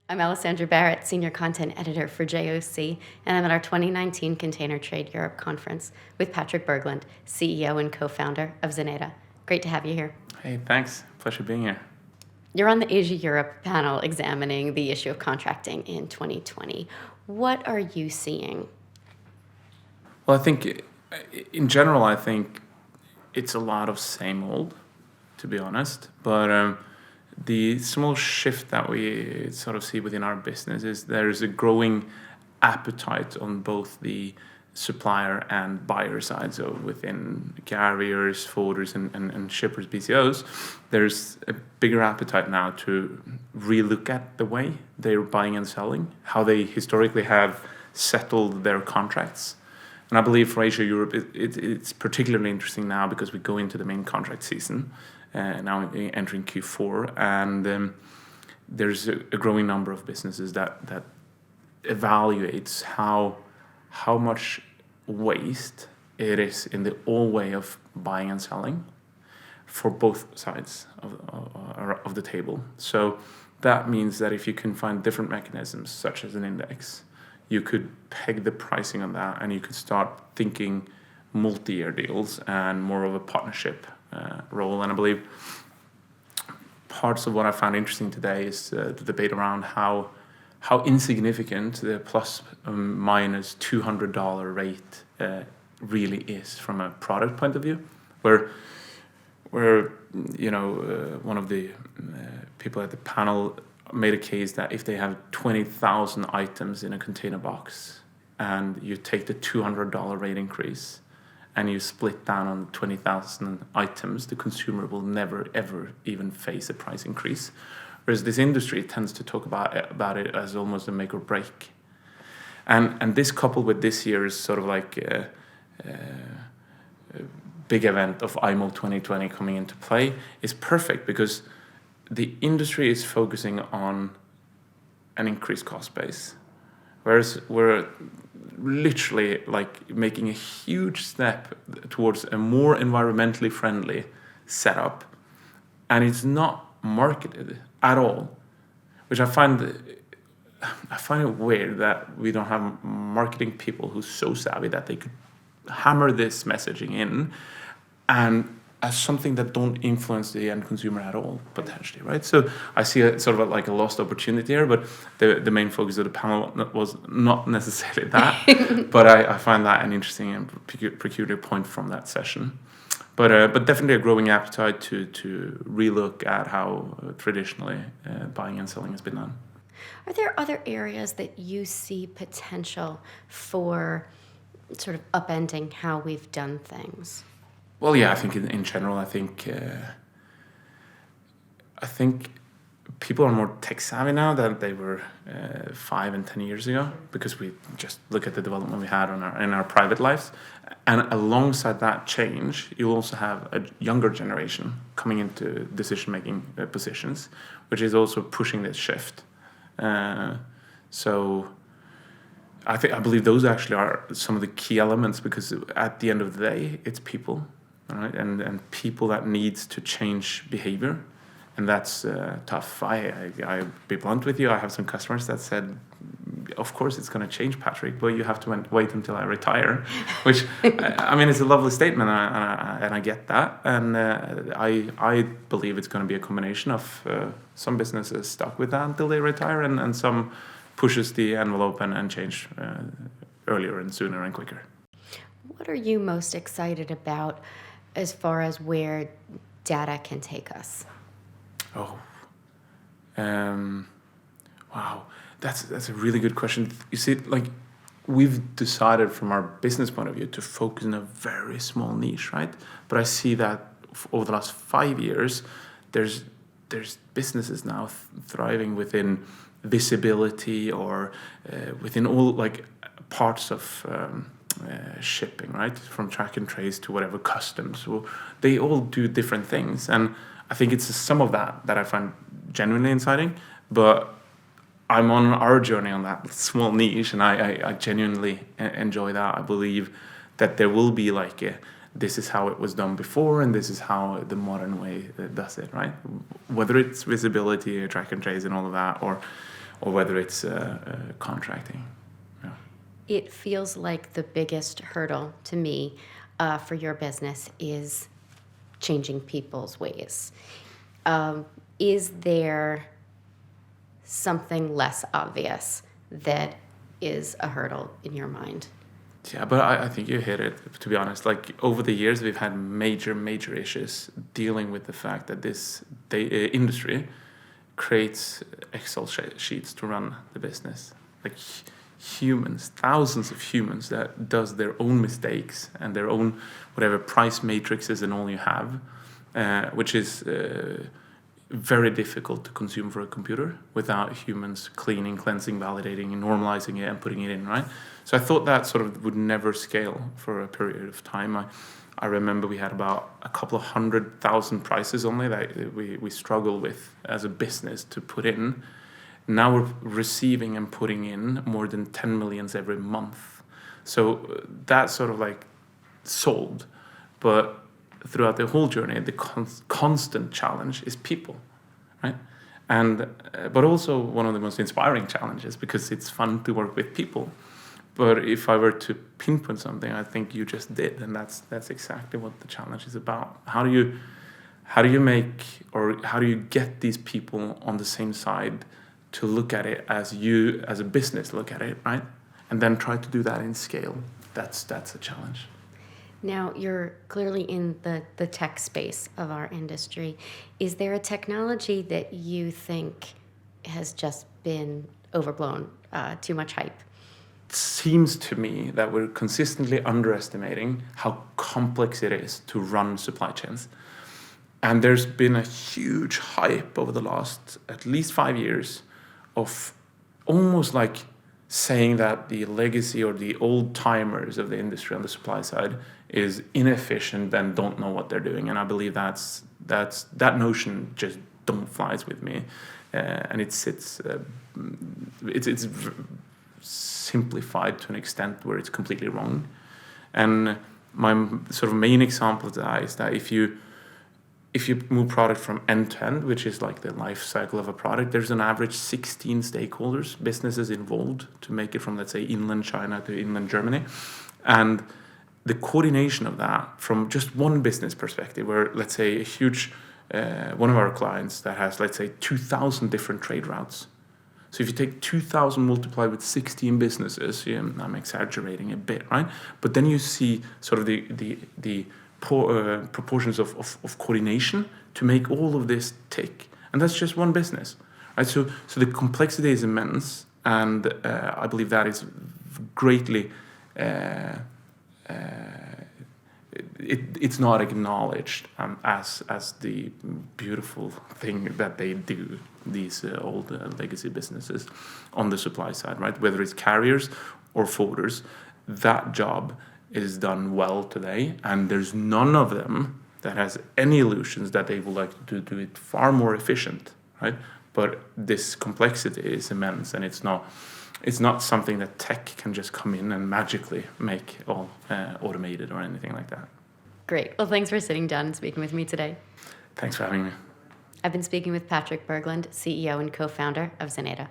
I'm Alessandra Barrett, Senior Content Editor for JOC, and I'm at our 2019 Container Trade Europe Conference with Patrick Berglund, CEO and co-founder of Xeneta. Great to have you here. Hey, thanks. Pleasure being here. You're on the Asia-Europe panel examining the issue of contracting in 2020. What are you seeing? Well, I think, in general, I think it's a lot of same old, to be honest. But the small shift that we sort of see within our business is there's a growing appetite on both the supplier and buyer side. So within carriers, forwarders, and shippers, BCOs, there's a bigger appetite now to relook at the way they're buying and selling, how they historically have settled their contracts. And I believe for Asia Europe, it's particularly interesting now because we go into the main contract season, now entering Q4, and there's a growing number of businesses that evaluates how much waste it is in the old way of buying and selling for both sides of the table. So that means that if you can find different mechanisms, such as an index, you could peg the pricing on that, and you could start thinking multi-year deals and more of a partnership role. And I believe parts of what I found interesting today is the debate around how insignificant the plus minus $200 rate really is from a product point of view, where one of the people at the panel made a case that if they have 20,000 items in a container box and you take the $200 rate increase and you split down on 20,000 items, the consumer will never ever even face a price increase. Whereas this industry tends to talk about it as almost a make or break. And this coupled with this year's sort of like a big event of IMO 2020 coming into play is perfect, because the industry is focusing on an increased cost base, whereas we're literally like making a huge step towards a more environmentally friendly setup, and it's not marketed at all, which I find it weird that we don't have marketing people who's so savvy that they could hammer this messaging in and as something that don't influence the end consumer at all, potentially, right? So I see it sort of like a lost opportunity here, but the main focus of the panel was not necessarily that, but I find that an interesting and peculiar point from that session. But definitely a growing appetite to relook at how traditionally buying and selling has been done. Are there other areas that you see potential for sort of upending how we've done things? Well, yeah, I think in general, I think people are more tech savvy now than they were 5 and 10 years ago, because we just look at the development we had in our private lives. And alongside that change, you also have a younger generation coming into decision-making positions, which is also pushing this shift. So I believe those actually are some of the key elements, because at the end of the day, it's people, right? And people that needs to change behavior. And that's tough. I be blunt with you. I have some customers that said, "Of course it's going to change, Patrick, but you have to wait until I retire," which I mean, it's a lovely statement, and I get that. And I believe it's going to be a combination of some businesses stuck with that until they retire, and some pushes the envelope and change earlier and sooner and quicker. What are you most excited about as far as where data can take us? Oh, wow, that's a really good question. You see, like, we've decided from our business point of view to focus in a very small niche, right? But I see that over the last 5 years, there's businesses now thriving within visibility or within all like parts of shipping, right? From track and trace to whatever customs. So they all do different things, and I think it's some of that I find genuinely exciting. But I'm on our journey on that small niche, and I genuinely enjoy that. I believe that there will be like this is how it was done before, and this is how the modern way does it, right? Whether it's visibility or track and trace and all of that, or whether it's contracting. Yeah. It feels like the biggest hurdle to me for your business is changing people's ways. Is there something less obvious that is a hurdle in your mind? Yeah, but I think you hit it, to be honest. Like, over the years, we've had major issues dealing with the fact that this industry creates Excel sheets to run the business. Like, humans, thousands of humans that does their own mistakes and their own whatever price matrices and all you have, which is very difficult to consume for a computer without humans cleaning, cleansing, validating, and normalizing it and putting it in, right? So I thought that sort of would never scale for a period of time. I remember we had about a couple of 100,000 prices only that we struggle with as a business to put in. Now we're receiving and putting in more than 10 millions every month. So that's sort of like solved. But throughout the whole journey, the constant challenge is people, right? And but also one of the most inspiring challenges, because it's fun to work with people. But if I were to pinpoint something, I think you just did, and that's exactly what the challenge is about. How do you make, or how do you get these people on the same side to look at it as you as a business look at it, right? And then try to do that in scale. That's a challenge. Now, you're clearly in the tech space of our industry. Is there a technology that you think has just been overblown, too much hype? It seems to me that we're consistently underestimating how complex it is to run supply chains. And there's been a huge hype over the last at least 5 years of almost like saying that the legacy or the old timers of the industry on the supply side is inefficient and don't know what they're doing. And I believe that notion just don't flies with me. And it's simplified to an extent where it's completely wrong. And my sort of main example of that is that if you move product from end to end, which is like the life cycle of a product, there's an average 16 stakeholders, businesses involved to make it from, let's say, inland China to inland Germany. And the coordination of that from just one business perspective, where, let's say, a huge, one of our clients that has, let's say, 2,000 different trade routes. So if you take 2,000 multiplied with 16 businesses, I'm exaggerating a bit, right? But then you see sort of the proportions of coordination to make all of this tick, and that's just one business, right? So the complexity is immense, and I believe that is greatly it's not acknowledged as the beautiful thing that they do, these old legacy businesses on the supply side, right? Whether it's carriers or forwarders, that job is done well today, and there's none of them that has any illusions that they would like to do it far more efficient, right? But this complexity is immense, and it's not something that tech can just come in and magically make all automated or anything like that. Great. Well, thanks for sitting down and speaking with me today. Thanks for having me. I've been speaking with Patrick Berglund, CEO and co-founder of Xeneta.